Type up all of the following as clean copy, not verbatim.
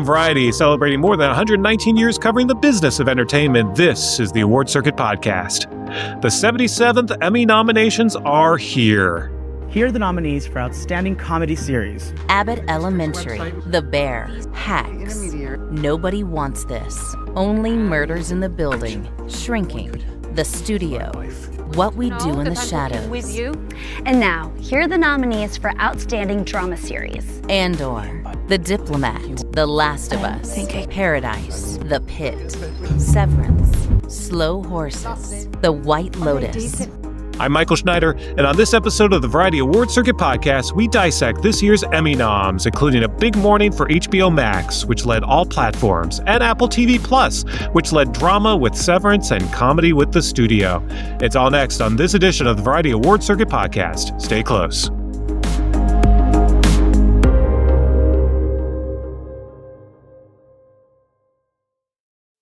From Variety, celebrating more than 119 years covering the business of entertainment, this is the Award Circuit Podcast. The 77th Emmy nominations are here. Here are the nominees for Outstanding Comedy Series. Abbott Elementary, The Bear, Hacks, Nobody Wants This, Only Murders in the Building, Shrinking, The Studio, What We Do in the Shadows. With you. And now, here are the nominees for Outstanding Drama Series. Andor, The Diplomat, The Last of Us, Paradise, The Pit, Severance, Slow Horses, The White Lotus. I'm Michael Schneider, and on this episode of the Variety Award Circuit Podcast, we dissect this year's Emmy noms, including a big morning for HBO Max, which led all platforms, and Apple TV Plus, which led drama with Severance and comedy with The Studio. It's all next on this edition of the Variety Award Circuit Podcast. Stay close.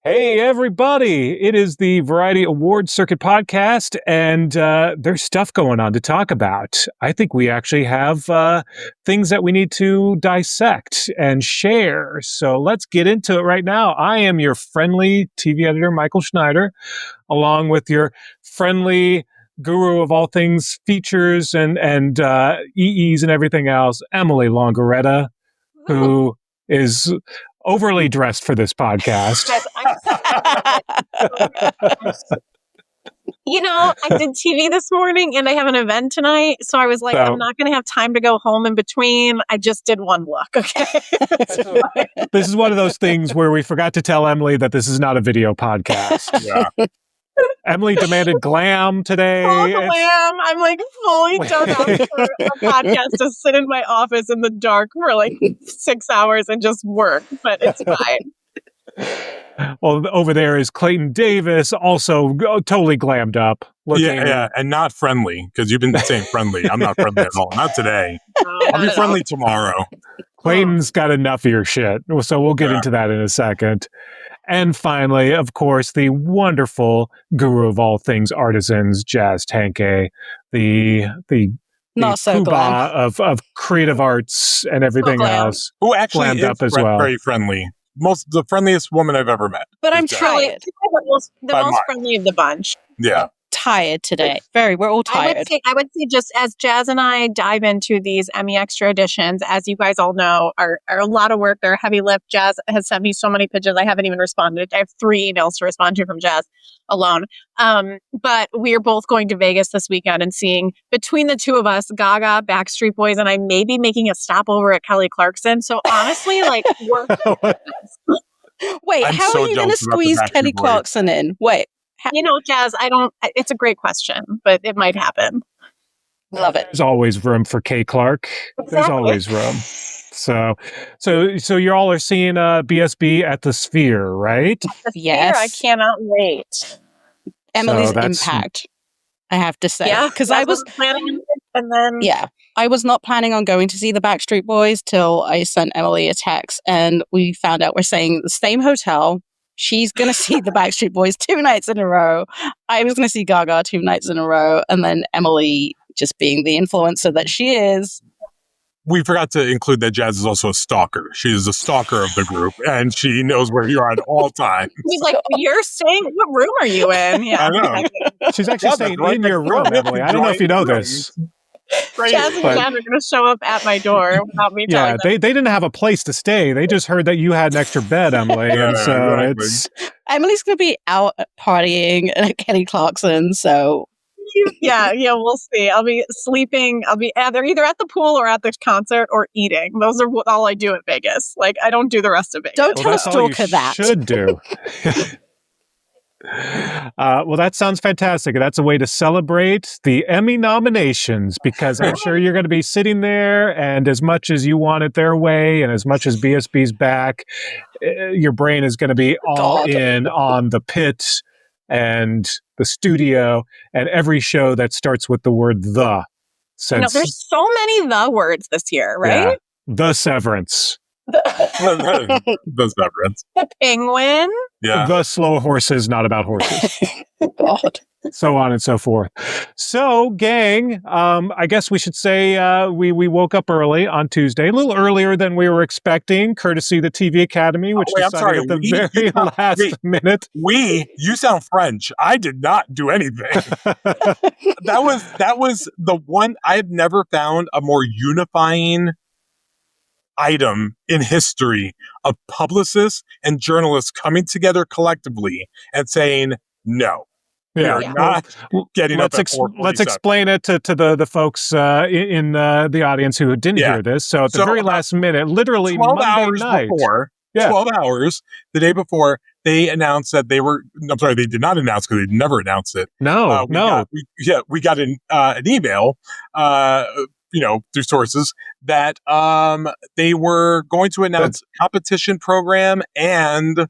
Hey, everybody. It is the Variety Award Circuit Podcast, and there's stuff going on to talk about. I think we actually have things that we need to dissect and share. So let's get into it right now. I am your friendly TV editor, Michael Schneider, along with your friendly guru of all things features and EEs and everything else, Emily Longaretta, who is overly dressed for this podcast. You know, I did TV this morning and I have an event tonight. So I was like, I'm not going to have time to go home in between. I just did one look. Okay. This is one of those things where we forgot to tell Emily that this is not a video podcast. Yeah. Emily demanded glam today. Full glam. I'm like fully done up for a podcast to sit in my office in the dark for like 6 hours and just work, but it's fine. Well, over there is Clayton Davis, also totally glammed up. Yeah, and not friendly, because you've been saying friendly. I'm not friendly at all. Not today. I'll be friendly tomorrow. Clayton's got enough of your shit, so we'll get into that in a second. And finally, of course, the wonderful guru of all things artisans, Jazz Tanke, the not so glam of creative arts and everything else. Who actually glammed is up as well. Very friendly. The friendliest woman I've ever met. But I'm tired. The most friendly of the bunch. Yeah. Tired today. We're all tired. I would say just as Jazz and I dive into these Emmy Extra editions, as you guys all know, are a lot of work. They're a heavy lift. Jazz has sent me so many pitches. I haven't even responded. I have 3 emails to respond to from Jazz alone. But we're both going to Vegas this weekend and seeing, between the two of us, Gaga, Backstreet Boys, and I may be making a stopover at Kelly Clarkson. So honestly, like, we're... Wait, how are you going to squeeze Kelly Clarkson in? Wait. You know, Jazz, it's a great question, but it might happen. Love it. There's always room for Kay Clark. Exactly. There's always room. So you all are seeing BSB at the Sphere, right? Yes. I cannot wait. Emily's impact, I have to say. Yeah, because I was planning and then... Yeah. I was not planning on going to see the Backstreet Boys till I sent Emily a text and we found out we're staying at the same hotel. She's going to see the Backstreet Boys 2 nights in a row. I was going to see Gaga 2 nights in a row. And then Emily, just being the influencer that she is. We forgot to include that Jazz is also a stalker. She is a stalker of the group, and she knows where you are at all times. He's like, you're staying? What room are you in? Yeah, I know. She's actually staying in your room, Emily. I don't know if you know this. Jazz and Jazz are going to show up at my door without me telling them. They didn't have a place to stay. They just heard that you had an extra bed, Emily. And so exactly. Emily's going to be out partying at Kelly Clarkson, so... Yeah, we'll see. I'll be sleeping. I'll be either at the pool or at the concert or eating. Those are all I do at Vegas. Like, I don't do the rest of Vegas. Don't tell a stalker that. Should do. Well, that sounds fantastic. That's a way to celebrate the Emmy nominations, because I'm sure you're going to be sitting there, and as much as you want it their way and as much as BSB's back, your brain is going to be all in on The Pit and The Studio and every show that starts with the word the. There's so many the words this year, right? Yeah. The Severance. The Severance. The Penguin. Yeah. The Slow Horses, not about horses. God. so on and so forth. So, gang, I guess we should say we woke up early on Tuesday, a little earlier than we were expecting, courtesy of the TV Academy, which decided at the very last minute. You sound French. I did not do anything. That was the one. I've never found a more unifying item in history of publicists and journalists coming together collectively and saying, no, we are not getting up at 4:47. Let's explain it to the folks in the audience who didn't hear this. So at the very last minute, literally 12 Monday hours night, before, 12 hours the day before, they announced that they were, I'm sorry, they did not announce because they never announced it. We got an email, through sources that they were going to announce competition program and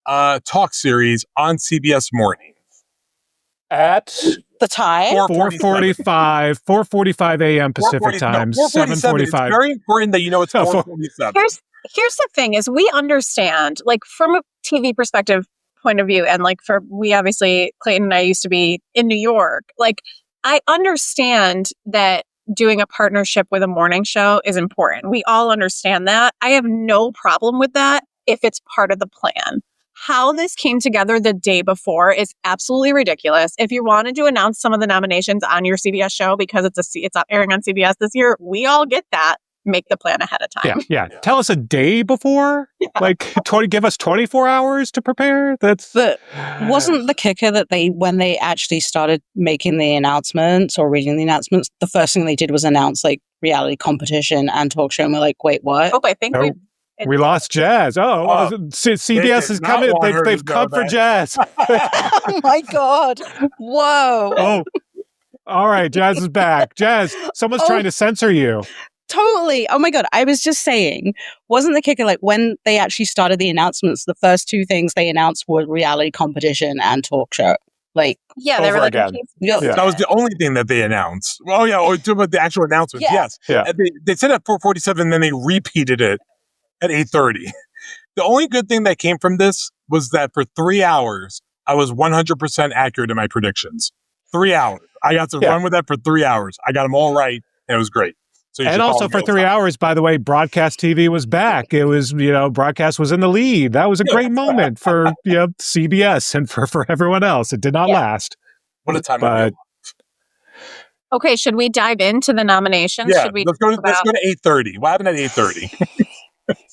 talk series on CBS Morning. At the time 4:45 a.m. Pacific time, 7:45. It's very important that you know it's 4:47. Here's the thing: is we understand, like from a TV perspective point of view, and like we obviously Clayton and I used to be in New York. Like I understand that doing a partnership with a morning show is important. We all understand that. I have no problem with that if it's part of the plan. How this came together the day before is absolutely ridiculous. If you wanted to announce some of the nominations on your CBS show because it's airing on CBS this year, we all get that. Make the plan ahead of time. Yeah. Tell us a day before. Like give us 24 hours to prepare. Wasn't the kicker that when they actually started making the announcements or reading the announcements, the first thing they did was announce like reality competition and talk show, and we're like, wait, what? Oh, I think we lost Jazz. CBS is coming. They've come for Jazz. Oh my God. Whoa. Oh, all right. Jazz is back. Jazz, someone's trying to censor you. Totally. Oh my God. I was just saying, wasn't the kicker like when they actually started the announcements, the first two things they announced were reality competition and talk show? Like, they were like, that was the only thing that they announced. Oh yeah, or about the actual announcements. Yes. Yeah. They said at 4:47, and then they repeated it at 8:30. The only good thing that came from this was that for 3 hours, I was 100% accurate in my predictions. 3 hours. I got to run with that for 3 hours. I got them all right, and it was great. So and also for 3 hours, by the way, broadcast TV was back. It was, broadcast was in the lead. That was a great moment for CBS and for everyone else. It did not last. What a time! Okay, should we dive into the nominations? Yeah, should we let's go to 8:30. What happened at 8:30?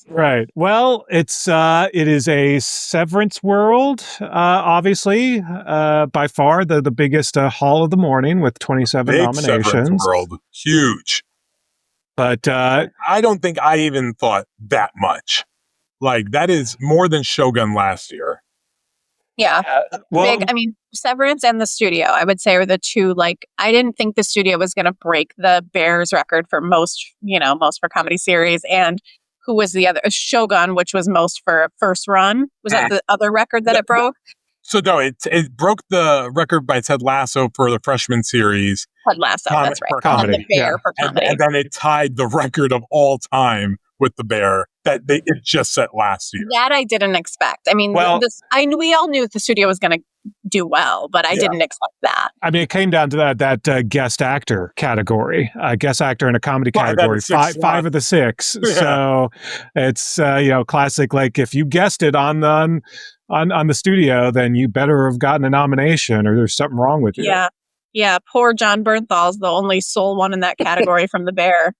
Right. Well, it is a Severance world, obviously, by far the biggest haul of the morning with 27 nominations. Severance world, huge. But I don't think I even thought that much. Like that is more than Shogun last year. Yeah. Big. I mean, Severance and the studio, I would say, are the two. Like, I didn't think the studio was going to break the Bears record for most for comedy series. And who was the other? Shogun, which was most for first run. Was that the other record that it broke? So no, it broke the record by Ted Lasso for the freshman series. Ted Lasso, that's right. Comedy. And the Bear for comedy. And then it tied the record of all time with the Bear that it just set last year. That I didn't expect. I mean, we all knew the studio was going to do well, but I didn't expect that. I mean, it came down to that guest actor category, guest actor in a comedy category, five of the six. Yeah. So it's classic. Like if you guessed it on the studio, then you better have gotten a nomination, or there's something wrong with you. Yeah, poor John Bernthal's the only sole one in that category from the Bear.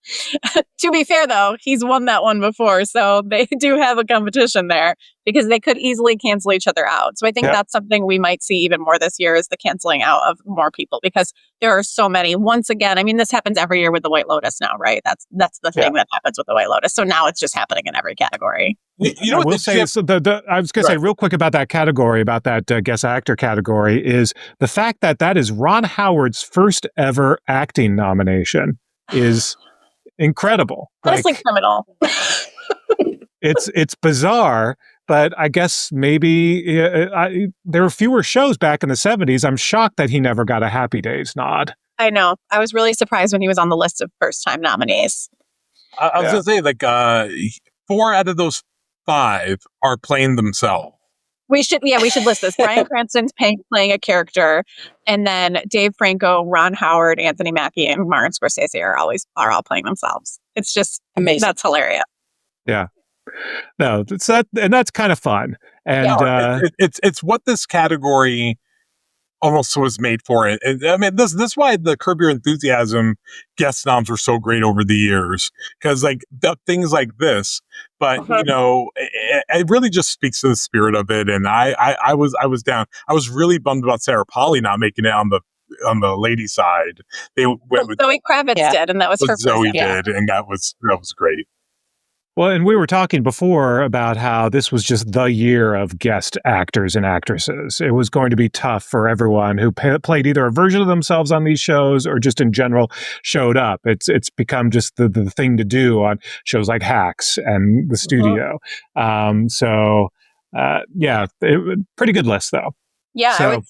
To be fair, though, he's won that one before, so they do have a competition there because they could easily cancel each other out. So I think that's something we might see even more this year is the canceling out of more people because there are so many. Once again, I mean, this happens every year with the White Lotus now, right? That's the thing that happens with the White Lotus. So now it's just happening in every category. You know what I will say? So I was going to say real quick about that category, about that guest actor category, is the fact that is Ron Howard's first ever acting nomination is incredible. Honestly, criminal. It's bizarre, but I guess maybe there were fewer shows back in the 70s. I'm shocked that he never got a Happy Days nod. I know. I was really surprised when he was on the list of first-time nominees. I was going to say, 4 out of those 5 are playing themselves. We should list this. Bryan Cranston's playing a character, and then Dave Franco, Ron Howard, Anthony Mackie, and Martin Scorsese are all playing themselves. It's just amazing. That's hilarious. Yeah. No, that's kind of fun. And it's what this category almost was made for it. And I mean, this is why the Curb Your Enthusiasm guest noms were so great over the years, because like things like this. But you know, it really just speaks to the spirit of it. And I was down. I was really bummed about Sarah Polley not making it on the lady side. They went with Zoe Kravitz did, and that was her Zoe person. did, and that was great. Well, and we were talking before about how this was just the year of guest actors and actresses. It was going to be tough for everyone who played either a version of themselves on these shows or just in general showed up. It's become just the thing to do on shows like Hacks and The Studio. Pretty good list though. Yeah, So,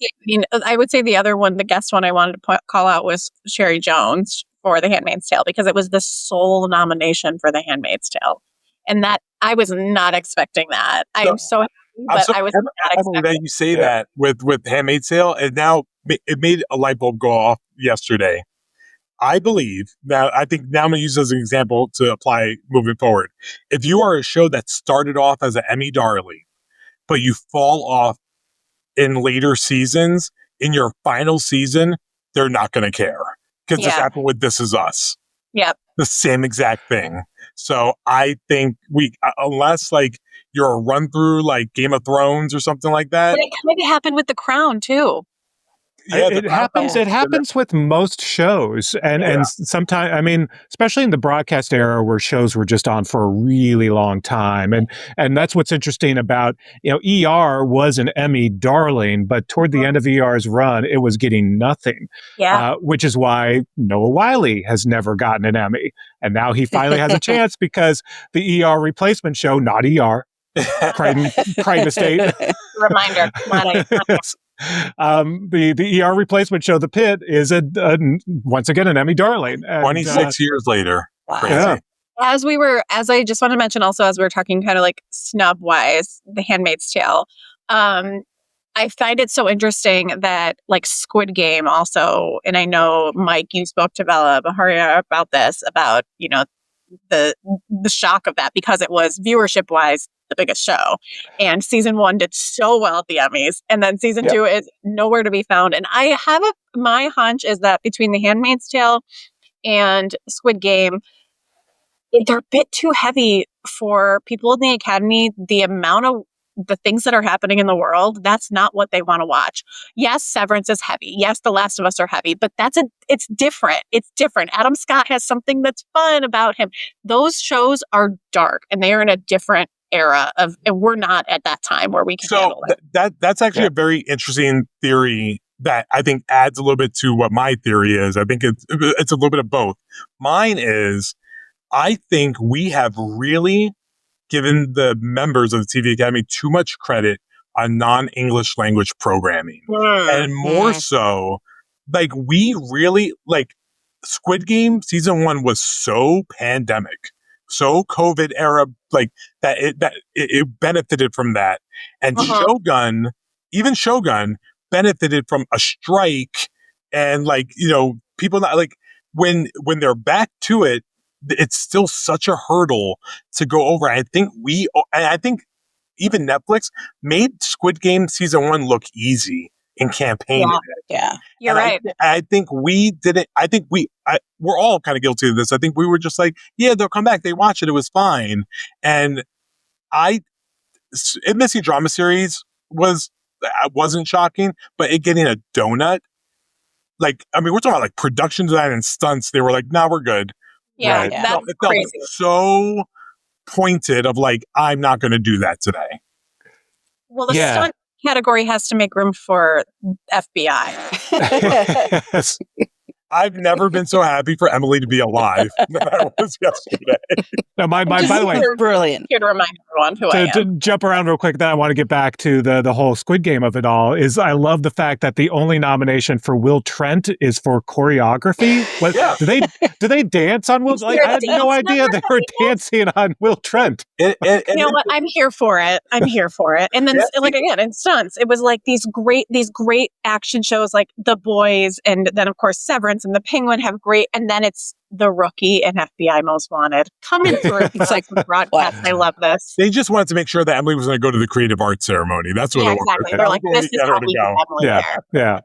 I would say the other one, the guest one I wanted to call out was Sherry Jones for The Handmaid's Tale, because it was the sole nomination for The Handmaid's Tale. And that I was not expecting that. I'm so happy, but I was not expecting that you say that with Handmaid's Tale, and now it made a light bulb go off yesterday. I believe now. I think now I'm going to use as an example to apply moving forward. If you are a show that started off as an Emmy darling, but you fall off in later seasons, in your final season, they're not going to care, because this happened with This Is Us. Yep. The same exact thing. So I think unless like you're a run through like Game of Thrones or something like that. But it kind of happened with The Crown too. Yeah, it happens. It happens with most shows, and sometimes, I mean, especially in the broadcast era where shows were just on for a really long time, and that's what's interesting about ER was an Emmy darling, but toward the end of ER's run, it was getting nothing. Which is why Noah Wyle has never gotten an Emmy, and now he finally has a chance because the ER replacement show, not ER, Crichton Estate. Reminder. The ER replacement show, The Pit, is once again an Emmy darling. 26 years later. Crazy. Yeah. As I just wanted to mention also, as we were talking kind of like snub wise, The Handmaid's Tale, I find it so interesting that like Squid Game also, and I know Mike, you spoke to Bella Baharia about this, about the shock of that, because it was viewership wise the biggest show, and season 1 did so well at the Emmys, and then season 2 is nowhere to be found. And I have my hunch is that between The Handmaid's Tale and Squid Game, they're a bit too heavy for people in the Academy. The amount of the things that are happening in the world, that's not what they want to watch. Yes, Severance is heavy. Yes, The Last of Us are heavy, but it's different. It's different. Adam Scott has something that's fun about him. Those shows are dark, and they are in a different era and we're not at that time where we can handle it. That's actually a very interesting theory that I think adds a little bit to what my theory is. I think it's a little bit of both. Mine is, I think we have really given the members of the TV Academy too much credit on non-English language programming. And more so, like, we really, like, Squid Game season 1 was so pandemic, so COVID era, like that it benefited from that. And Shogun benefited from a strike, and like, people not like when they're back to it, it's still such a hurdle to go over. I think even Netflix made Squid Game season 1 look easy in campaigning it. Yeah. You're right. I think we didn't. I think we're all kind of guilty of this. I think we were just like, yeah, they'll come back. They watch it. It was fine. And missing drama series wasn't shocking, but it getting a donut, like, I mean, we're talking about like production design and stunts. They were like, nah, we're good. Yeah, that's it felt crazy. So pointed of like, I'm not going to do that today. Well, the stunt category has to make room for FBI. Yes. I've never been so happy for Emily to be alive than I was yesterday. No, by the way, brilliant. Here to remind everyone who I am. To jump around real quick, then I want to get back to the whole Squid Game of it all. Is I love the fact that the only nomination for Will Trent is for choreography. What do they dance on Will? Like, I had no idea they were dancing on Will Trent. You know what? I'm here for it. And then, like again, in stunts, it was like these great action shows, like The Boys, and then of course Severance and The Penguin have great, and then it's The Rookie and FBI Most Wanted coming through. It's like broadcast. I love this. They just wanted to make sure that Emily was going to go to the creative arts ceremony. That's what it was. Exactly. They're like, this is how we get Emily there. Yeah.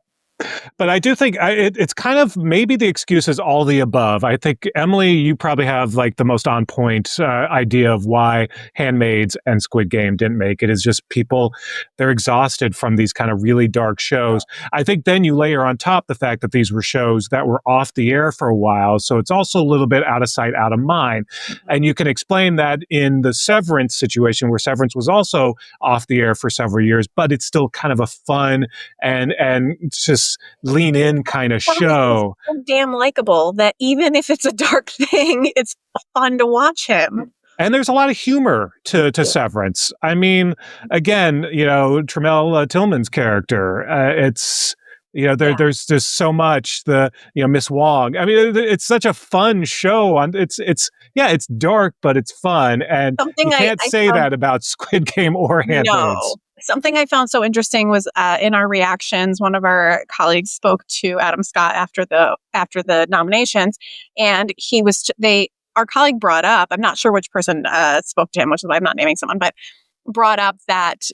But I do think it's kind of maybe the excuse is all the above. I think, Emily, you probably have like the most on point idea of why Handmaids and Squid Game didn't make it. Is just people, they're exhausted from these kind of really dark shows. I think then you layer on top the fact that these were shows that were off the air for a while. So it's also a little bit out of sight, out of mind. And you can explain that in the Severance situation, where Severance was also off the air for several years, but it's still kind of a fun and just lean in kind of show. So damn likable that even if it's a dark thing, it's fun to watch him. And there's a lot of humor to Severance. I mean, again, Tramell Tillman's character, it's, there's just so much, Miss Wong. I mean, it's such a fun show. It's dark, but it's fun. And you can't say that about Squid Game or Handmaids. No. Something I found so interesting was in our reactions, one of our colleagues spoke to Adam Scott after the nominations, and our colleague brought up, I'm not sure which person spoke to him, which is why I'm not naming someone, but brought up that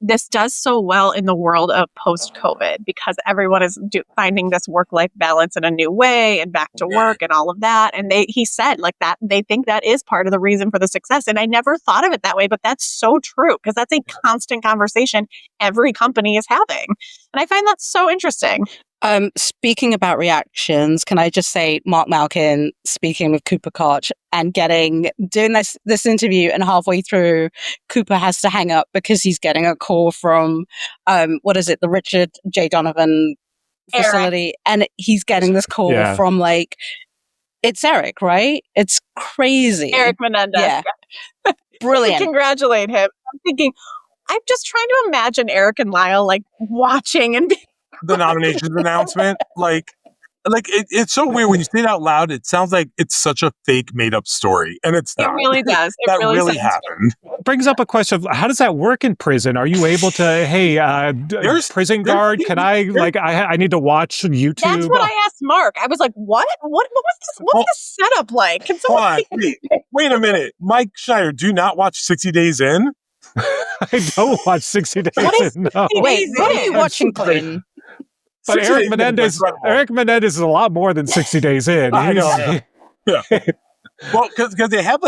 this does so well in the world of post-COVID because everyone is finding this work-life balance in a new way and back to work and all of that. And he said like that, they think that is part of the reason for the success. And I never thought of it that way, but that's so true because that's a constant conversation every company is having. And I find that so interesting. Speaking about reactions, can I just say Mark Malkin speaking with Cooper Koch and doing this interview, and halfway through Cooper has to hang up because he's getting a call from the Richard J. Donovan facility, and he's getting this call from it's Eric, right? It's crazy. Eric Menendez. Yeah. Brilliant. Congratulate him. I'm thinking, I'm just trying to imagine Eric and Lyle watching and the nominations announcement. It's so weird when you say it out loud. It sounds like it's such a fake, made-up story, and it's not. It really does. That really happened. Brings up a question of how does that work in prison? Are you able to, prison guard? Can I need to watch YouTube? That's what I asked Mark. I was like, what? What's this setup like? Can someone wait a minute, Mike Schneider? Do you not watch 60 Days In? I don't watch 60 Days In. No. Wait, what are you watching, Clinton? But Eric Menendez is a lot more than 60 Days In. I know. Yeah. Well, because they have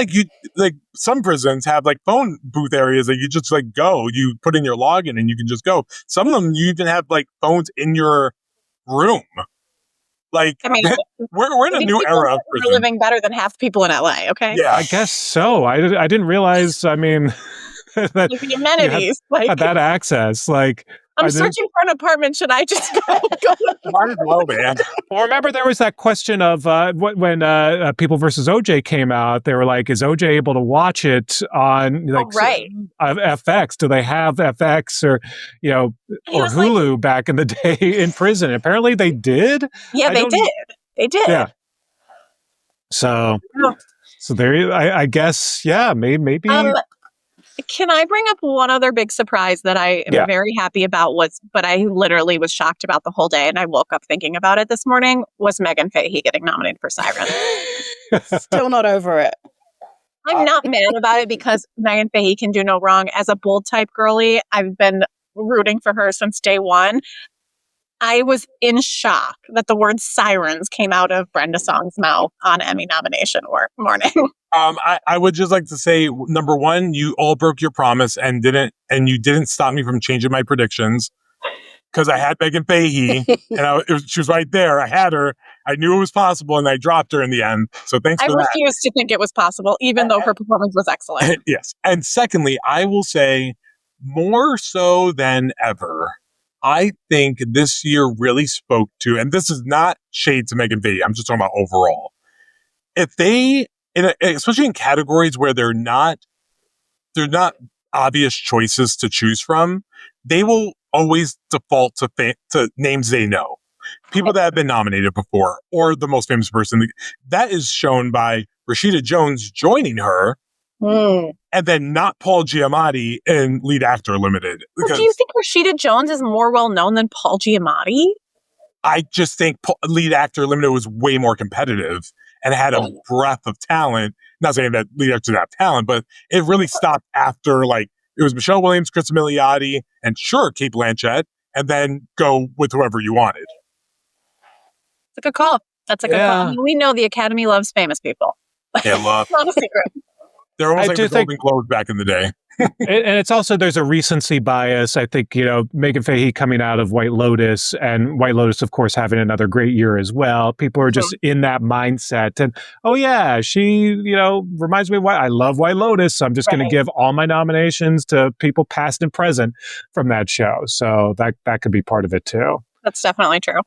some prisons have phone booth areas that you just go. You put in your login and you can just go. Some of them you even have phones in your room. We're in a new era of prison. We're living better than half the people in LA. Okay. Yeah, I guess so. I didn't realize. I mean, that the amenities had that access. I'm searching for an apartment. Should I just go? Might as well, man. Well, remember there was that question of when People versus OJ came out. They were like, "Is OJ able to watch it on FX? Do they have FX or or Hulu back in the day in prison?" Apparently, they did. Yeah, they did. They did. Yeah. So there. I guess. Yeah. Maybe. Can I bring up one other big surprise that I am very happy about but I literally was shocked about the whole day and I woke up thinking about it this morning, was Megan Fahey getting nominated for Sirens. Still not over it. I'm not mad about it because Megan Fahey can do no wrong. As a bold type girly, I've been rooting for her since day one. I was in shock that the word sirens came out of Brenda Song's mouth on Emmy nomination morning. I would just like to say, number one, you all broke your promise and you didn't stop me from changing my predictions because I had Megan Fahey and she was right there. I had her. I knew it was possible and I dropped her in the end. So thanks for that. I refused to think it was possible, even though her performance was excellent. Yes. And secondly, I will say more so than ever, I think this year really spoke to, and this is not shade to Megan Fahey, I'm just talking about overall. If they, especially in categories where they're not obvious choices to choose from, they will always default to names they know. People that have been nominated before, or the most famous person. That is shown by Rashida Jones joining her, and then not Paul Giamatti in Lead Actor Limited. Well, do you think Rashida Jones is more well-known than Paul Giamatti? I just think Lead Actor Limited was way more competitive and had a breadth of talent. Not saying that Lead Actor didn't have talent, but it really stopped after, like, it was Michelle Williams, Chris Milioti, and sure, Cate Blanchett, and then go with whoever you wanted. It's a good call. That's a good call. I mean, we know the Academy loves famous people. They love. Not a secret. They're almost like the Golden Globes back in the day. And it's also, there's a recency bias. I think, Megan Fahey coming out of White Lotus, and White Lotus, of course, having another great year as well. People are just in that mindset. And, oh, yeah, she, reminds me of I love White Lotus. So I'm just going to give all my nominations to people past and present from that show. So that could be part of it, too. That's definitely true.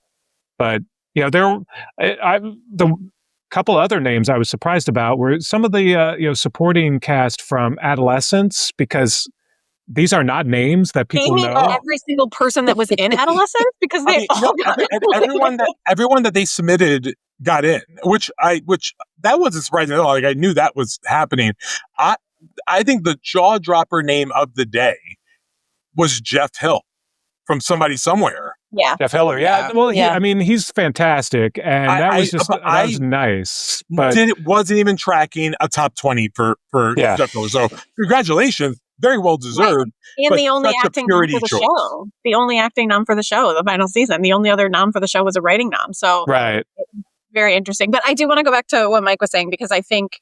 But, the couple other names I was surprised about were some of the supporting cast from Adolescence, because these are not names that people know. Every single person that was in Adolescence, because they everyone that they submitted got in, which that wasn't surprising at all. Like, I knew that was happening. I think the jaw dropper name of the day was Jeff Hill from Somebody Somewhere. Yeah. Jeff Hiller. Yeah. Well, he's fantastic. And that was nice. But it wasn't even tracking a top 20 for Jeff Hiller. So congratulations. Very well deserved. Right. And the only acting nom for the show. The only acting nom for the show, the final season. The only other nom for the show was a writing nom. So very interesting. But I do want to go back to what Mike was saying, because I think,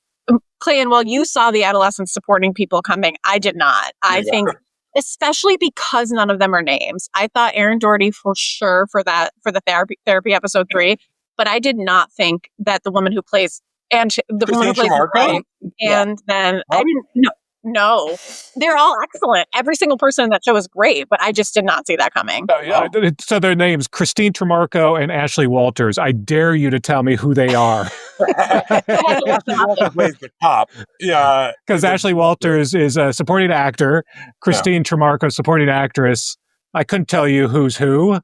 Clayton, while you saw the Adolescents supporting people coming, I did not. I think, especially because none of them are names. I thought Erin Doherty for sure for the therapy episode 3, but I did not think that the woman who plays Marco, and then I didn't. No, they're all excellent. Every single person in that show is great, but I just did not see that coming. So their names, Christine Tremarco and Ashley Walters. I dare you to tell me who they are. Plays the cop. Yeah. Because Ashley Walters is a supporting actor. Christine Tremarco, supporting actress. I couldn't tell you who's who.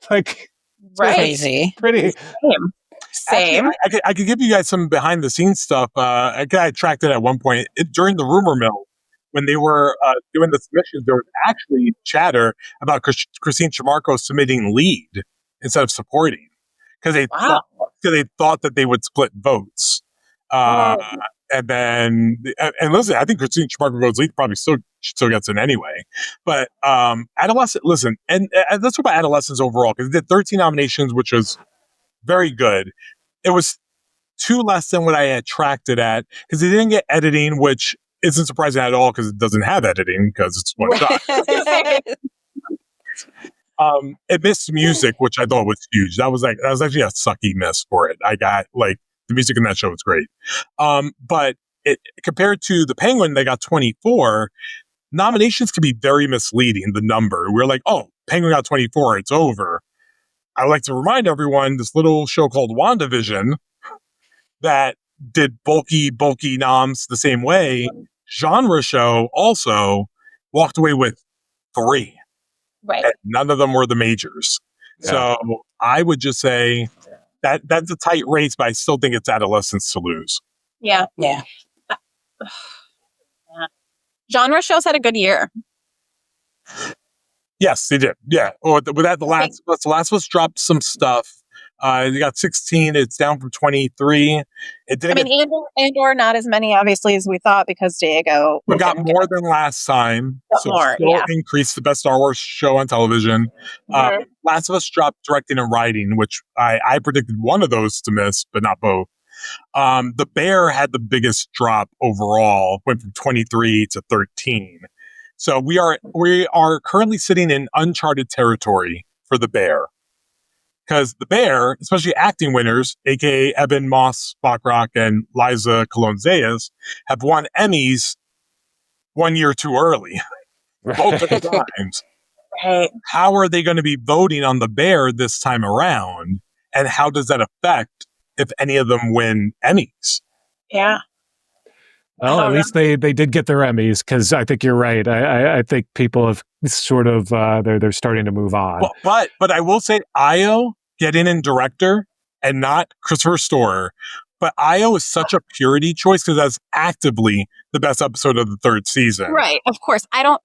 Like, crazy. Pretty. Same. Actually, I could give you guys some behind the scenes stuff. I tracked it at one point during the rumor mill when they were doing the submissions. There was actually chatter about Christine Tremarco submitting lead instead of supporting, because they thought that they would split votes. And then, listen, I think Christine Tremarco goes lead, probably still gets in anyway. But Adolescent, listen, and let's talk about Adolescents overall, because they did 13 nominations, which was very good. It was 2 less than what I had tracked it at, because they didn't get editing, which isn't surprising at all, because it doesn't have editing, because it's one shot. It missed music, which I thought was huge. That was actually a sucky miss for it. I got, like, the music in that show was great. But compared to the Penguin, they got 24. Nominations can be very misleading, the number. We're like, oh, Penguin got 24, it's over. I would like to remind everyone, this little show called WandaVision that did bulky noms the same way, genre show also walked away with 3. Right. And none of them were the majors. Yeah. So I would just say that's a tight race, but I still think it's Adolescents to lose. Yeah. Yeah. Genre shows had a good year. Yes, they did. Yeah. With that, the Last of Us dropped some stuff. They got 16. It's down from 23. Andor not as many, obviously, as we thought, because Diego. We got more than last time. Increased the best Star Wars show on television. Last of Us dropped directing and writing, which I predicted one of those to miss, but not both. The Bear had the biggest drop overall, went from 23 to 13. So we are currently sitting in uncharted territory for The Bear. Because The Bear, especially acting winners, aka Eben Moss-Bachrach and Liza Colon-Zayas, have won Emmys 1 year too early. Both times. Right. How are they going to be voting on the Bear this time around? And how does that affect if any of them win Emmys? Yeah. Well, at least they did get their Emmys, because I think you're right. I think people have sort of they're starting to move on. But I will say Io getting in director and not Christopher Storer. But Io is such a purity choice because that's actively the best episode of the third season. Right. Of course. I don't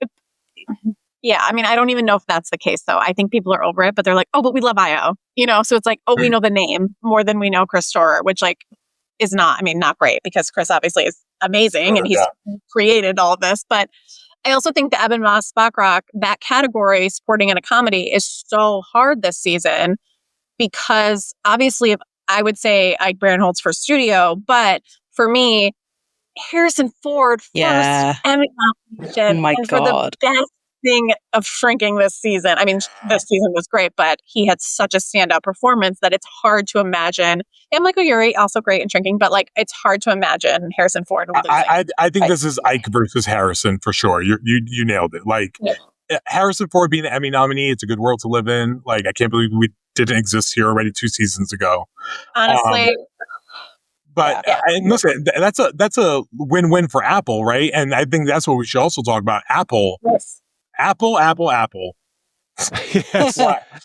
even know if that's the case, though. I think people are over it, but they're like, oh, but we love Io. So it's like, oh, we know the name more than we know Chris Storer, which is not great, because Chris obviously is amazing and he's created all of this. But I also think the Ebon Moss-Bachrach, that category, supporting in a comedy, is so hard this season, because obviously, if I would say Ike Barinholtz for studio, but for me, Harrison Ford first Emmy nomination, Oh my and for God. the best thing of Shrinking this season. I mean, this season was great, but he had such a standout performance that it's hard to imagine. And Michael Urie, also great in Shrinking, but it's hard to imagine Harrison Ford losing. I think this is Ike versus Harrison for sure. You nailed it. Harrison Ford being an Emmy nominee, it's a good world to live in. I can't believe we didn't exist here already 2 seasons ago. Honestly. But listen, that's a win-win for Apple, right? And I think that's what we should also talk about. Apple. Yes. Apple. Yes.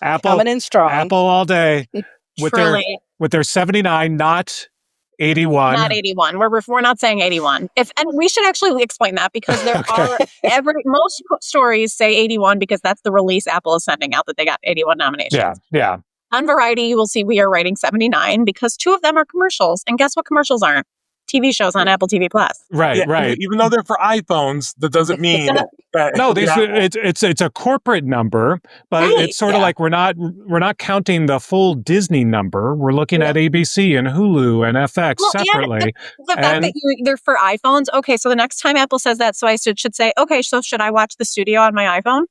Apple coming in strong. Apple all day with their 79, not 81. Not 81. We're not saying 81. And we should actually explain that, because there are most stories say 81 because that's the release Apple is sending out, that they got 81 nominations. Yeah. On Variety, you will see we are writing 79 because 2 of them are commercials. And guess what commercials aren't? TV shows on Apple TV Plus. Right. Even though they're for iPhones, that doesn't mean that. No, it's a corporate number, but it's sort of like we're not counting the full Disney number. We're looking at ABC and Hulu and FX separately. The fact that they're for iPhones. Okay, so the next time Apple says that, so I should say, okay, so should I watch the studio on my iPhone?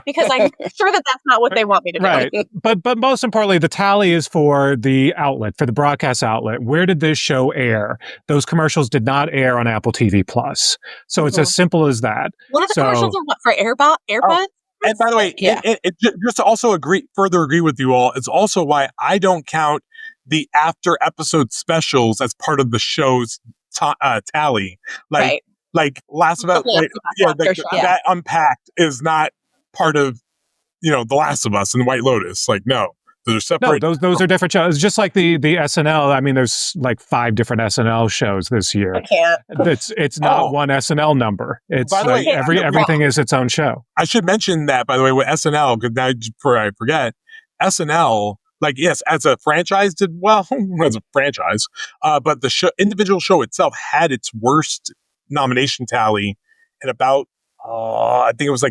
Because I'm sure that that's not what they want me to do. Right. But most importantly, the tally is for the outlet, for the broadcast outlet. Where did this show air? Those commercials did not air on Apple TV Plus. So it's as simple as that. One of the commercials are what, for AirPods? Oh, and by the way, just to also further agree with you all, it's also why I don't count the after episode specials as part of the show's tally. Like Last of Us, that Unpacked is not part of, The Last of Us and White Lotus. No, those are separate. No, those are different shows. Just like the SNL. I mean, there's 5 different SNL shows this year. I can't. It's not one SNL number. It's by the way, everything is its own show. I should mention that, by the way, with SNL, because now before I forget, SNL, yes, as a franchise did well as a franchise, but the individual show itself had its worst nomination tally in about I think it was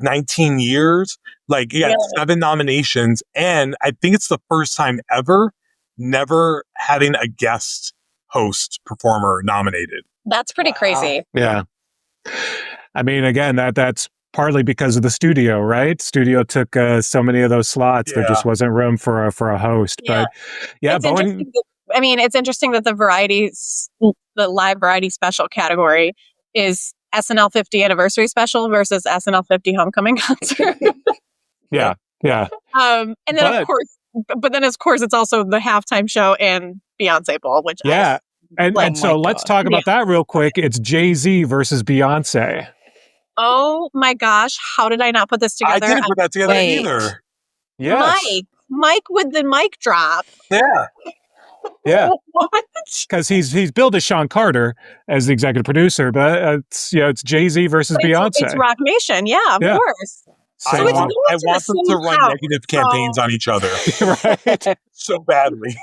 19 years. It got 7 nominations, and I think it's the first time ever never having a guest host performer nominated. That's pretty crazy. Yeah. I mean, again, that's partly because of the studio, right? Studio took so many of those slots. There just wasn't room for a host. Yeah. But it's interesting that the live variety special category is SNL 50 anniversary special versus SNL 50 homecoming concert. Yeah. And then of course it's also the halftime show and Beyonce Bowl, which and so let's talk about that real quick. It's Jay-Z versus Beyonce. Oh my gosh, how did I not put this together? I didn't put that together either. Yes. Mike with the mic drop. Yeah. What? Because he's billed as Sean Carter as the executive producer, but it's Jay-Z versus Beyonce. It's Rock Nation, of course. I want them to run negative campaigns on each other. Right. So badly.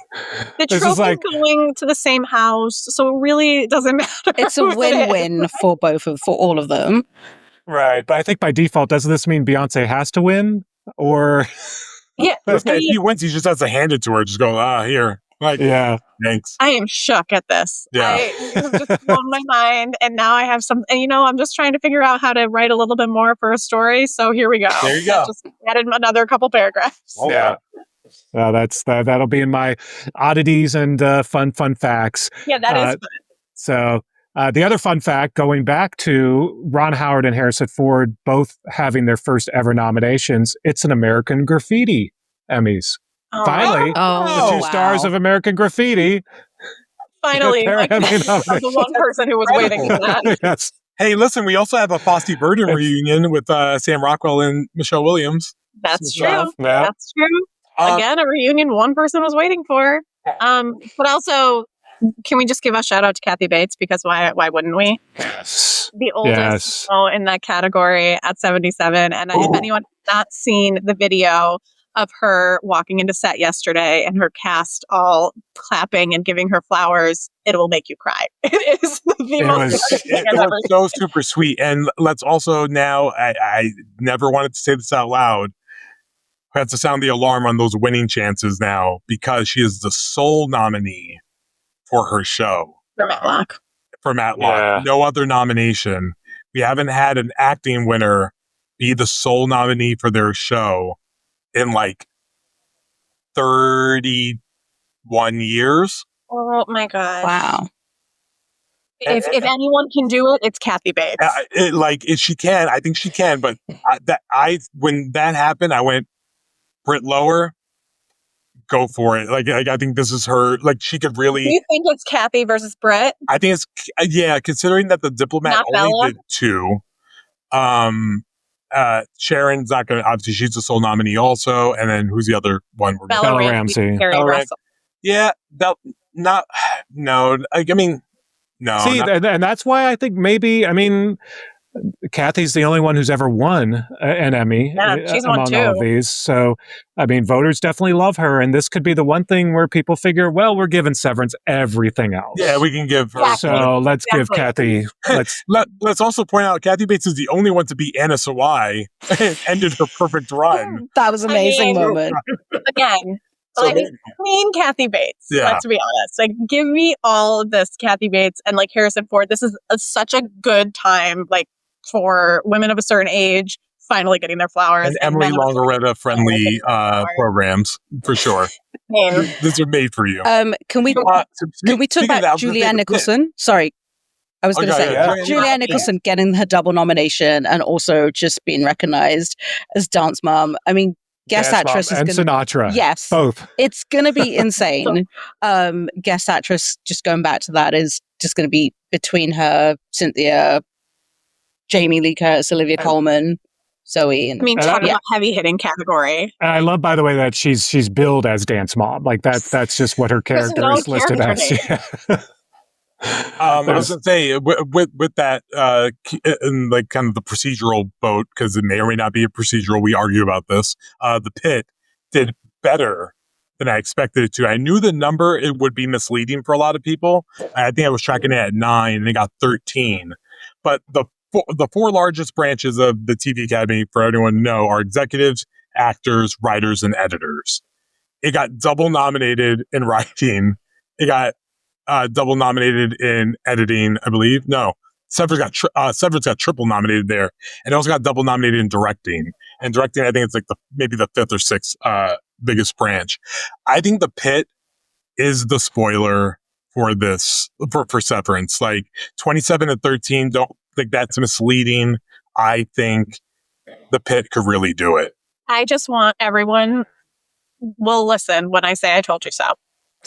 The trope is going to the same house, so it really doesn't matter. It's a win-win for all of them. Right. But I think by default, doesn't this mean Beyonce has to win? Or yeah. If he wins, he just has to hand it to her. Just go, here. Thanks. I am shook at this. Yeah. It just blown my mind. And now I have some, and I'm just trying to figure out how to write a little bit more for a story. So here we go. There you go. I just added another couple paragraphs. Yeah. That'll be in my oddities and fun facts. Yeah, that is fun. So The other fun fact, going back to Ron Howard and Harrison Ford both having their first ever nominations, it's an American Graffiti Emmys. Oh, Finally, the two stars of American Graffiti. Finally, They're like, having the one person who was waiting for that. Yes. Hey, listen, we also have a Fosse Verdon reunion with Sam Rockwell and Michelle Williams. That's Some true. stuff. That's true. Again, a reunion one person was waiting for. But also, can we just give a shout out to Kathy Bates? Because why wouldn't we? Yes. The oldest in that category at 77. And if anyone has not seen the video of her walking into set yesterday and her cast all clapping and giving her flowers, it will make you cry. It is the most it was so super sweet. And let's also now, I never wanted to say this out loud, I have to sound the alarm on those winning chances now, because she is the sole nominee for her show. For Matlock. Yeah. No other nomination. We haven't had an acting winner be the sole nominee for their show in like 31 years. Oh my gosh. Wow. If anyone can do it, it's Kathy Bates. She can. I think she can. But when that happened, I went, Britt Lower, go for it. Like I think this is her. Like, she could really. Do you think it's Kathy versus Britt? I think it's considering that the Diplomat Not only Bella? did 2. Sharon's not going to, obviously she's the sole nominee also. And then who's the other one? Bella Ramsey. Bella Ramsey. Yeah. No. See, and that's why I think maybe, Kathy's the only one who's ever won an Emmy she's won among 2. all of these. So, voters definitely love her. And this could be the one thing where people figure, well, we're giving Severance everything else. Yeah, we can give her. So let's give Kathy. Let's also point out Kathy Bates is the only one to beat Anna Sawai and ended her perfect run. That was an amazing moment. Again, clean Kathy Bates. Yeah. Let's be honest. Like, give me all of this Kathy Bates and like Harrison Ford. This is such a good time, like, for women of a certain age finally getting their flowers. And Emily Longaretta friendly programs, for sure. These are made for you. Can we talk about Julianne Nicholson? Sorry. I was going to say, Julianne Nicholson getting her double nomination and also just being recognized as Dance Mom. Guest actress and Sinatra. Yes. Both. It's going to be insane. Guest actress, just going back to that, is just going to be between her, Cynthia, Jamie Lee Curtis, Olivia Colman, Zoe. And talk about heavy hitting category. And I love, by the way, that she's billed as Dance Mom. Like that's just what her character is listed as. I was going to say with that, in like kind of the procedural boat, because it may or may not be a procedural. We argue about this. The Pit did better than I expected it to. I knew the number, it would be misleading for a lot of people. I think I was tracking it at 9 and it got 13. But the 4 largest branches of the TV Academy, for anyone to know, are executives, actors, writers, and editors. It got double nominated in writing. It got double nominated in editing, I believe. No, Severance got triple nominated there, and it also got double nominated in directing. And directing, I think it's like maybe the 5th or 6th biggest branch. I think The Pit is the spoiler for this for Severance. Like 27 and 13, don't think that's misleading. I think The Pit could really do it. I just want everyone will listen when I say I told you so.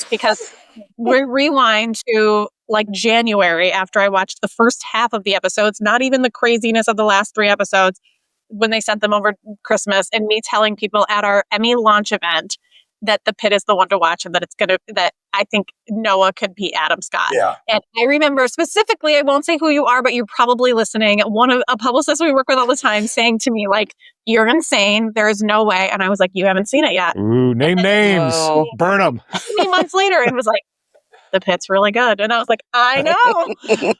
Because we rewind to like January after I watched the first half of the episodes, not even the craziness of the last 3 episodes, when they sent them over Christmas, and me telling people at our Emmy launch event that The Pit is the one to watch and that I think Noah could beat Adam Scott. Yeah. And I remember specifically, I won't say who you are, but you're probably listening. A publicist we work with all the time saying to me, like, you're insane. There is no way. And I was like, you haven't seen it yet. Ooh, name names. Burn them. 3 months later, it was like, The Pit's really good. And I was like, I know.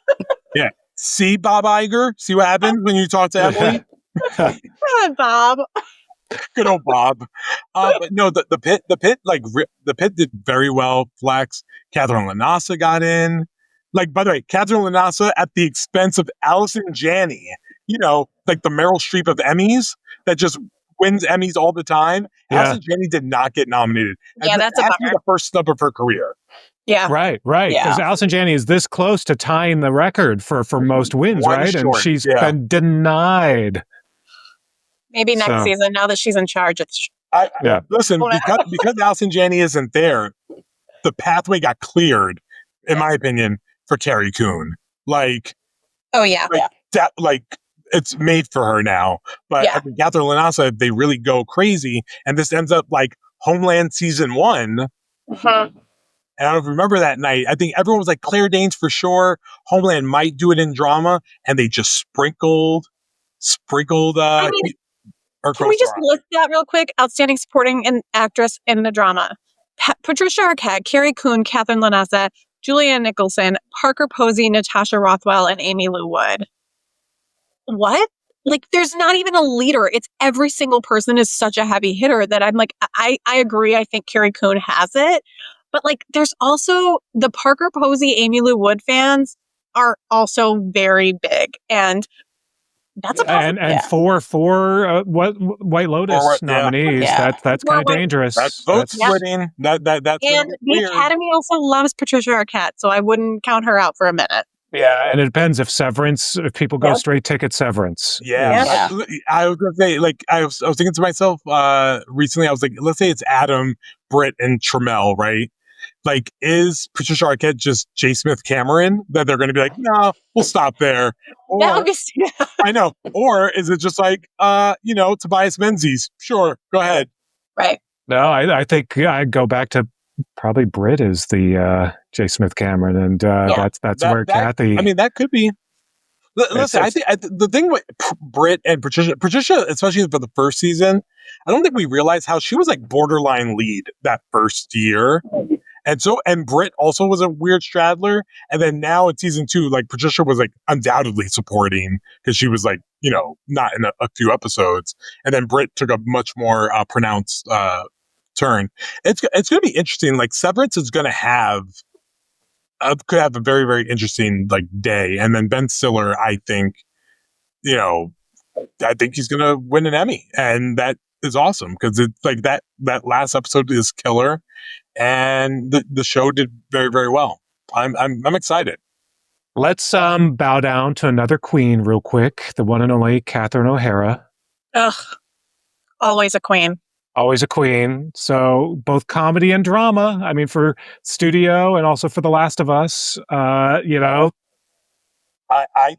Yeah. See, Bob Iger? See what happens when you talk to Emily? Come on, Bob. Good old Bob. But no, the Pit did very well. Flex. Catherine Lanassa got in. Like, by the way, Catherine Lanassa at the expense of Allison Janney. Like the Meryl Streep of Emmys that just wins Emmys all the time. Yeah. Allison Janney did not get nominated. Yeah, that's the first snub of her career. Yeah. Right. Because Allison Janney is this close to tying the record for most wins, right? Short, and she's been denied. Maybe next season, now that she's in charge, it's... Listen, because Allison Janney isn't there, the pathway got cleared, in my opinion, for Carrie Coon. Like, it's made for her now. But I think Catherine Lanasa, if they really go crazy, and this ends up like Homeland season 1. Mm-hmm. And I don't remember that night. I think everyone was like, Claire Danes for sure. Homeland might do it in drama, and they just sprinkled. Can we just list that real quick? Outstanding supporting actress in the drama: Patricia Arquette, Carrie Coon, Catherine Lanasa, Julia Nicholson, Parker Posey, Natasha Rothwell, and Amy Lou Wood. What? Like, there's not even a leader. It's every single person is such a heavy hitter that I'm like, I agree. I think Carrie Coon has it. But like, there's also the Parker Posey, Amy Lou Wood fans are also very big. And that's a and for White Lotus nominees. That's kind of dangerous. That's vote splitting. That's and the weird. Academy also loves Patricia Arquette, so I wouldn't count her out for a minute. Yeah, and it depends if people go straight ticket Severance. Yeah. I was gonna say, like, I was thinking to myself recently. I was like, let's say it's Adam, Britt, and Trammell, right? Like, is Patricia Arquette just J. Smith Cameron that they're going to be like, no, we'll stop there? Or, I know. Or is it just like, Tobias Menzies? Sure, go ahead. Right. No, I think I'd go back to probably Britt is the J. Smith Cameron, and that's where Kathy. I mean, that could be. Listen, I think the thing with Britt and Patricia, especially for the first season, I don't think we realized how she was like borderline lead that first year. And Britt also was a weird straddler. And then now in season 2, like, Patricia was like undoubtedly supporting because she was like, not in a few episodes. And then Britt took a much more pronounced turn. It's going to be interesting. Like, Severance is going to could have a very, very interesting like day. And then Ben Stiller, I think he's going to win an Emmy. And that is awesome because it's like that last episode is killer. And the show did very, very well. I'm excited. Let's bow down to another queen real quick. The one and only Catherine O'Hara. Ugh, always a queen. Always a queen. So both comedy and drama. I mean, for Studio and also for The Last of Us. I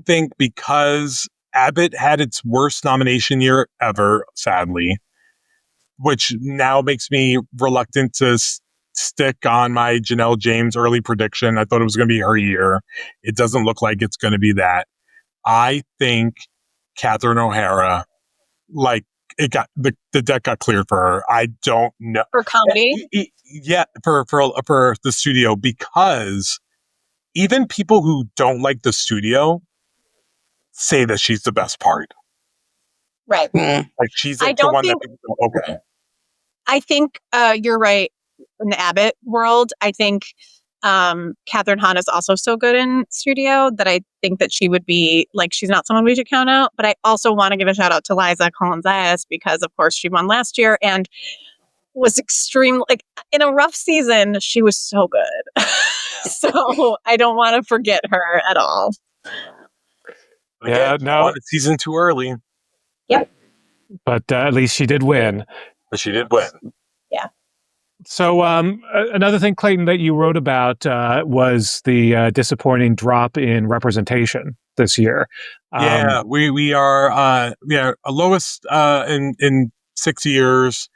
think because Abbott had its worst nomination year ever, sadly, which now makes me reluctant to stick on my Janelle James early prediction. I thought it was going to be her year. It doesn't look like it's going to be that. I think Catherine O'Hara, like, it got the deck got cleared for her. I don't know for comedy. Yeah, for the Studio, because even people who don't like the Studio say that she's the best part. Right. Like, she's like the one that people go, okay. I think you're right. In the Abbott world, I think Catherine Hahn is also so good in Studio that I think that she would be, like, she's not someone we should count out. But I also want to give a shout out to Liza Collins-Zayas because, of course, she won last year and was extreme. Like, in a rough season, she was so good. So I don't want to forget her at all. Yeah, no, it's season too early. Yep. But at least she did win. But she did win. Yeah. So another thing, Clayton, that you wrote about was the disappointing drop in representation this year. Yeah, we are a lowest in 6 years.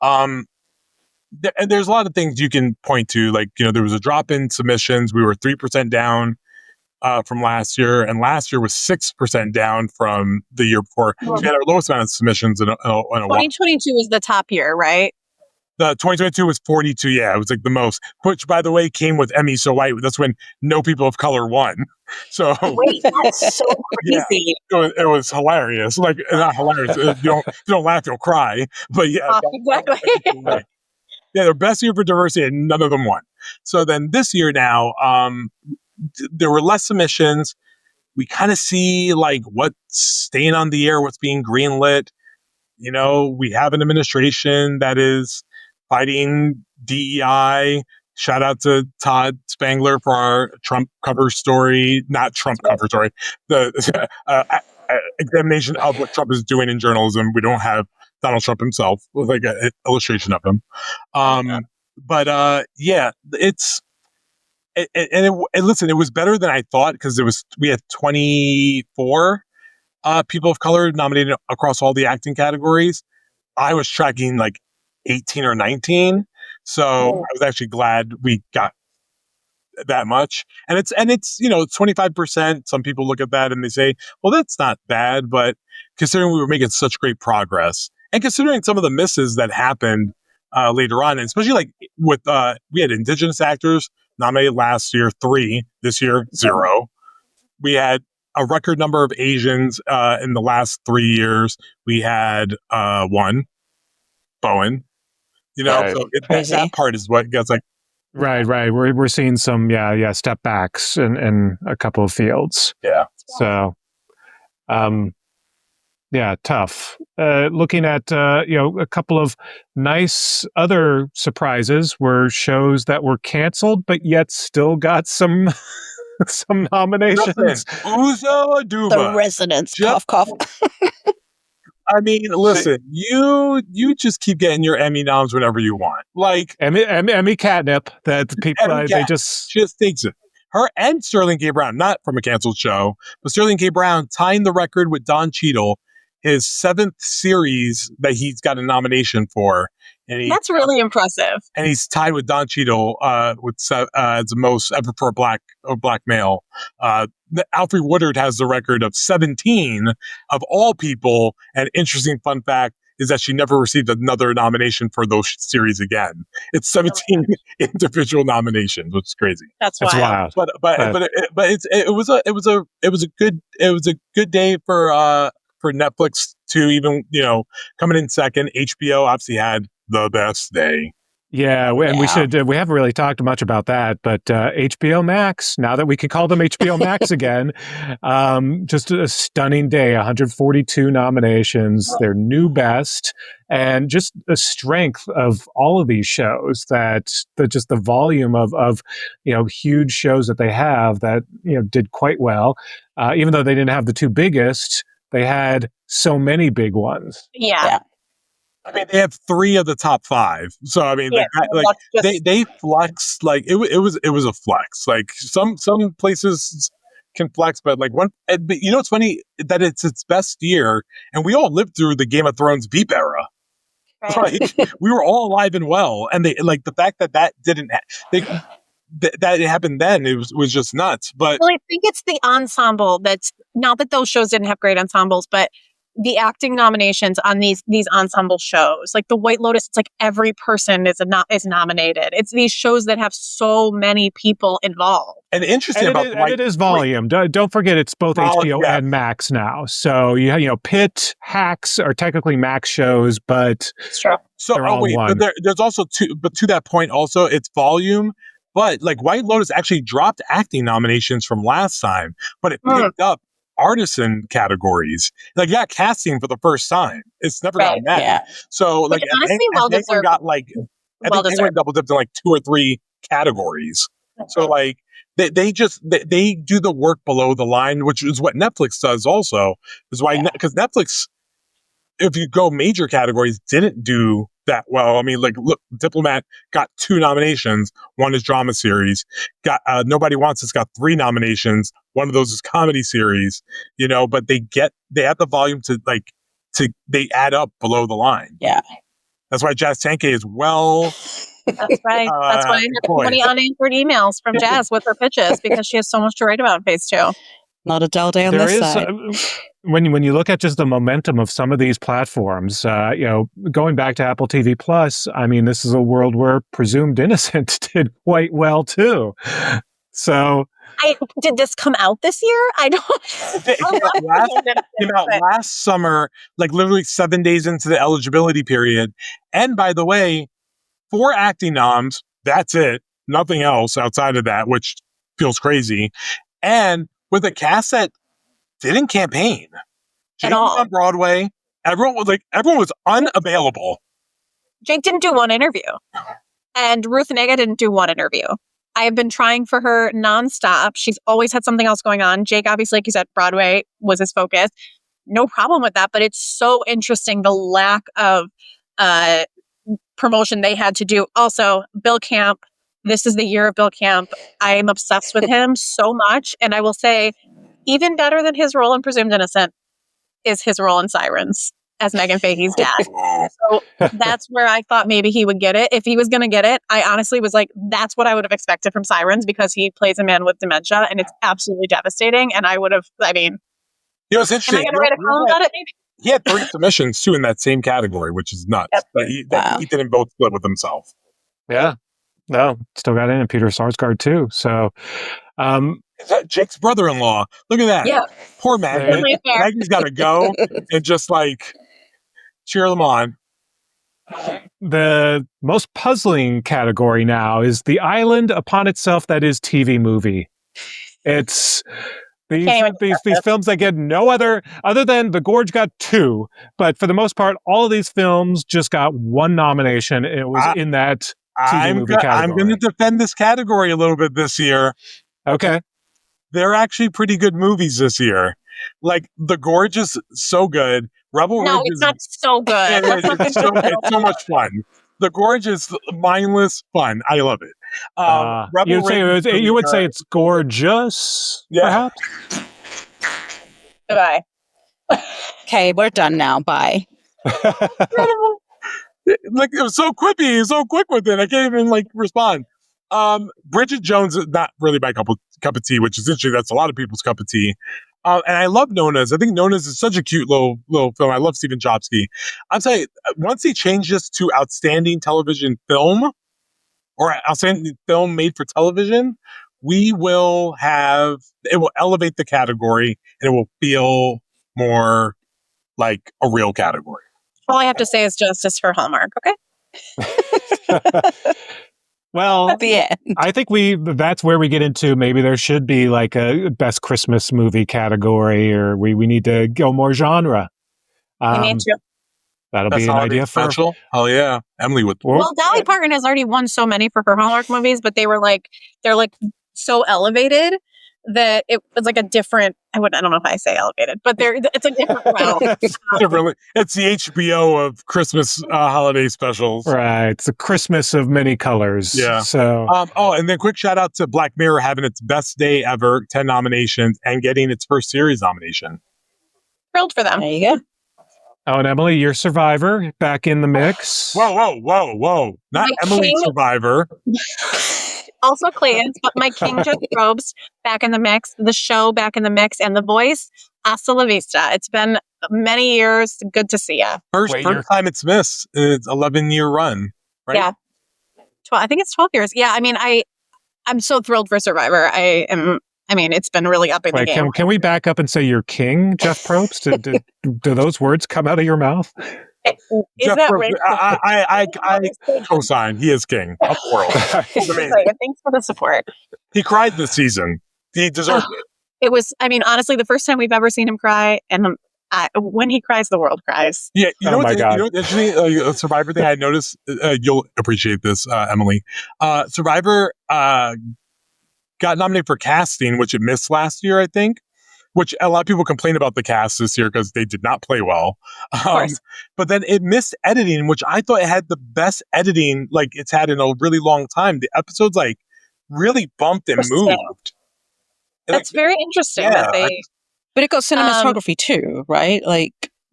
There's a lot of things you can point to. Like, there was a drop in submissions. We were 3% down from last year, and last year was 6% down from the year before. So we had our lowest amount of submissions in a while. 2022 was the top year, right? The 2022 was 42. Yeah, it was like the most, which, by the way, came with Emmy So White. That's when no people of color won. So wait, that's so crazy. Yeah, it was hilarious. Like, not hilarious. You don't laugh, you'll cry. But yeah, exactly. Yeah, their best year for diversity, and none of them won. So then this year now, there were less submissions. We kind of see like what's staying on the air, what's being greenlit. We have an administration that is fighting DEI Shout out to Todd Spangler for our Trump cover story. Not Trump cover story. The examination of what Trump is doing in journalism. We don't have Donald Trump himself with like an illustration of him. Yeah, it's listen, it was better than I thought because we had 24 people of color nominated across all the acting categories. I was tracking like 18 or 19, so I was actually glad we got that much. And it's 25%. Some people look at that and they say, well, that's not bad, but considering we were making such great progress and considering some of the misses that happened later on, and especially like with we had Indigenous actors nominated last year, 3, this year 0. We had a record number of Asians in the last 3 years. We had 1, Bowen. Right. So that part is what gets like. Right. We're seeing some step backs in a couple of fields. Yeah. So, tough. Looking at a couple of nice other surprises were shows that were canceled but yet still got some some nominations. Uzo Aduba. The Residents. Cough, cough. I mean, listen, you just keep getting your Emmy noms whenever you want. Like Emmy catnip that people they just thinks it. Her and Sterling K. Brown, not from a canceled show, but Sterling K. Brown tying the record with Don Cheadle, his 7th series that he's got a nomination for. And that's really impressive. And he's tied with Don Cheadle with the most ever for a black male. Alfre Woodard has the record of 17 of all people. And interesting fun fact is that she never received another nomination for those series again. It's 17 individual nominations, which is crazy. That's wild. But it was a good day for Netflix to even coming in second. HBO obviously had the best day. Yeah, we haven't really talked much about that, but HBO Max, now that we can call them HBO Max again, just a stunning day, 142 nominations, their new best, and just the strength of all of these shows, just the volume of huge shows that they have that did quite well, even though they didn't have the 2 biggest, they had so many big ones. Yeah. I mean, they have 3 of the top 5. So I mean, they flex like it was a flex. Like some places can flex, but like one. But it's funny that it's its best year, and we all lived through the Game of Thrones Veep era. Right. Like, we were all alive and well, and they like the fact that didn't. That it happened then, it was just nuts. But I think it's the ensemble that's not that those shows didn't have great ensembles, but the acting nominations on these ensemble shows, like the White Lotus, it's like every person is nominated. It's these shows that have so many people involved. And interesting it is volume. Don't forget, it's both HBO and Max now. So Pitt, Hacks are technically Max shows, but it's true. So one. But there's also but to that point, also it's volume. But like White Lotus actually dropped acting nominations from last time, but it picked up artisan categories. Like casting for the first time. It's never gotten that. Yeah. So like honestly, got like I think Penguin double dipped in like 2 or 3 categories. So like they do the work below the line, which is what Netflix does also. Is why because Netflix, if you go major categories, didn't do that well. I mean, like, look, Diplomat got 2 nominations. 1 is drama series. Got Nobody Wants Us got 3 nominations. 1 of those is comedy series. But they have the volume to they add up below the line. Yeah, that's why Jazz Tangcay is well. That's right. That's why I get so many unanswered emails from Jazz with her pitches because she has so much to write about in phase 2. Not a dull day on this side. When you look at just the momentum of some of these platforms, going back to Apple TV Plus, I mean, this is a world where Presumed Innocent did quite well too. So, did this come out this year? I don't. It came out last summer, like literally 7 days into the eligibility period. And by the way, 4 acting noms. That's it. Nothing else outside of that, which feels crazy. And with a cast that didn't campaign at all on Broadway, everyone was unavailable. Jake didn't do one interview, And Ruth Negga didn't do one interview. I have been trying for her nonstop. She's always had something else going on. Jake, obviously, like you said, Broadway was his focus. No problem with that, but it's so interesting the lack of promotion they had to do. Also, Bill Camp, this is the year of Bill Camp. I am obsessed with him so much. And I will say, even better than his role in Presumed Innocent is his role in Sirens as Megan Fahey's dad. So that's where I thought maybe he would get it. If he was going to get it, I honestly was like, that's what I would have expected from Sirens, because he plays a man with dementia and it's absolutely devastating. And I would have, I mean, it's interesting. am I going to write a column about it? Maybe. He had 30 submissions too in that same category, which is nuts. Yep. But he didn't both split with himself. Yeah. No, still got in, and Peter Sarsgaard too. So, is that Jake's brother-in-law? Look at that. Yeah. Poor Maggie. Maggie's got to go and just like cheer them on. The most puzzling category now is the island upon itself that is TV movie. It's these films that get no other than The Gorge got 2, but for the most part, all of these films just got 1 nomination. It was in that TV movie category. I'm going to defend this category a little bit this year. Okay. They're actually pretty good movies this year. Like, The Gorge is so good. Rebel Ridge it's not so good. It's so much fun. The Gorge is mindless fun. I love it. You would say it's gorgeous, perhaps? Goodbye. Okay, we're done now. Bye. Like, it was so quippy, so quick with it. I can't even respond. Bridget Jones is not really my cup of tea, which is interesting. That's a lot of people's cup of tea. And I love Nona's. I think Nona's is such a cute little film. I love Stephen Chbosky. I'll tell you, once he changed this to outstanding television film, or outstanding film made for television, it will elevate the category, and it will feel more like a real category. All I have to say is justice for Hallmark, okay? Well, I think that's where we get into maybe there should be like a best Christmas movie category, or we need to go more genre. We need to. That'll be an idea for special. Oh yeah, Emily would. Well, Dolly Parton has already won so many for her Hallmark movies, but they're so elevated that it was like a different. I don't know if I say elevated, but it's a different route. It's the HBO of Christmas holiday specials. Right. It's a Christmas of many colors. Yeah. So. And then quick shout out to Black Mirror having its best day ever, 10 nominations, and getting its first series nomination. Thrilled for them. There you go. Oh, and Emily, you're Survivor back in the mix. Whoa. Not Emily Survivor. Also Clayton's, but my King Jeff Probst back in the mix, the show back in the mix, and The Voice. Hasta la vista. It's been many years. Good to see you. First time it's missed. It's 11-year run, right? Yeah. I think it's 12 years. Yeah, I mean, I'm so thrilled for Survivor. It's been really upping the game. Can we back up and say you're king, Jeff Probst? Do those words come out of your mouth? Is that right? I co-sign. He is king of the world. Thanks for the support. He cried this season. He deserved it. It was, honestly, the first time we've ever seen him cry, and when he cries, the world cries. Yeah, my God. You know what's interesting? A Survivor thing I noticed, you'll appreciate this, Emily. Survivor got nominated for casting, which it missed last year, I think. Which a lot of people complain about the cast this year because they did not play well. But then it missed editing, which I thought it had the best editing like it's had in a really long time. The episodes really bumped and moved. That's very interesting. Yeah, but it got cinematography too, right?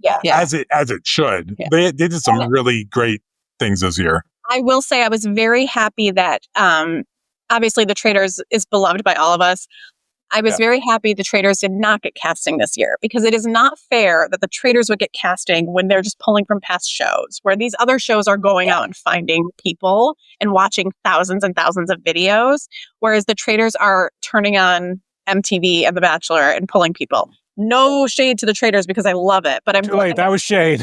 Yeah. As it should. Yeah. They did some really great things this year. I will say I was very happy that obviously The Traitors is beloved by all of us. I was very happy The Traitors did not get casting this year, because it is not fair that The Traitors would get casting when they're just pulling from past shows, where these other shows are going out and finding people and watching thousands and thousands of videos, whereas The Traitors are turning on MTV and The Bachelor and pulling people. No shade to The Traitors because I love it, but I'm too late. That was shade.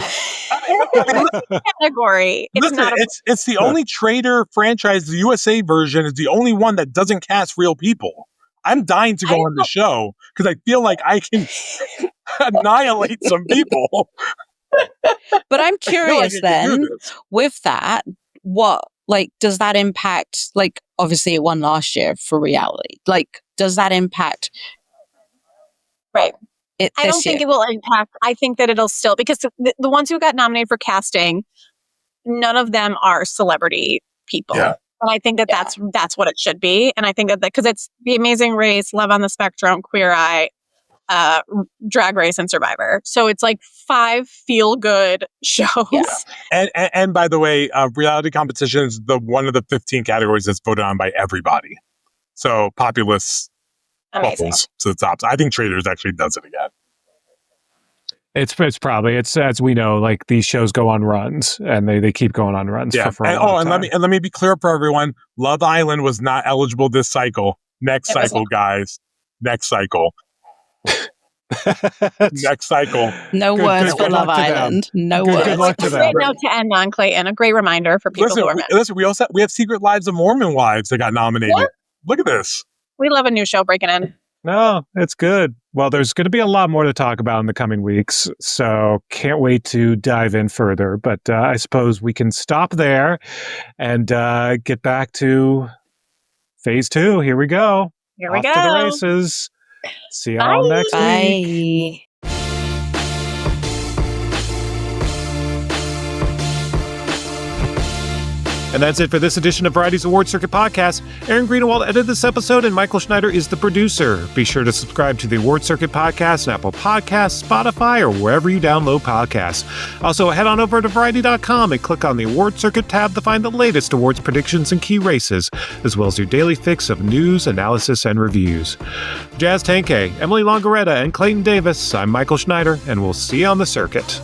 Category. It's the only Traitor franchise. The USA version is the only one that doesn't cast real people. I'm dying to go on the show because I feel like I can annihilate some people. But I'm curious then, with that, what like, does that impact, like, obviously it won last year for reality. Like, does that impact right? It I don't think it will impact. I think that it'll still, because the ones who got nominated for casting, none of them are celebrity people. Yeah. And I think that that's what it should be. And I think that because it's The Amazing Race, Love on the Spectrum, Queer Eye, Drag Race, and Survivor. So it's like 5 feel-good shows. Yeah. And by the way, reality competition is one of the 15 categories that's voted on by everybody. So populace bubbles to the top. So I think Traders actually does it again. It's probably, as we know, like these shows go on runs and they keep going on runs for a long time. Let me be clear for everyone. Love Island was not eligible this cycle. Next cycle, guys. Next cycle. Next cycle. No words for Love Island. No words. Good luck to them. Great note to end on, Clayton. A great reminder for people who are mad. Listen, we have Secret Lives of Mormon Wives that got nominated. Yeah. Look at this. We love a new show breaking in. No, it's good. Well, there's going to be a lot more to talk about in the coming weeks, so can't wait to dive in further. But I suppose we can stop there and get back to phase 2. Here we go. Here we go. Off to the races. See y'all next week. And that's it for this edition of Variety's Award Circuit Podcast. Aaron Greenewald edited this episode, and Michael Schneider is the producer. Be sure to subscribe to the Award Circuit Podcast on Apple Podcasts, Spotify, or wherever you download podcasts. Also, head on over to Variety.com and click on the Award Circuit tab to find the latest awards predictions and key races, as well as your daily fix of news, analysis, and reviews. Jazz Tanke, Emily Longaretta, and Clayton Davis, I'm Michael Schneider, and we'll see you on the circuit.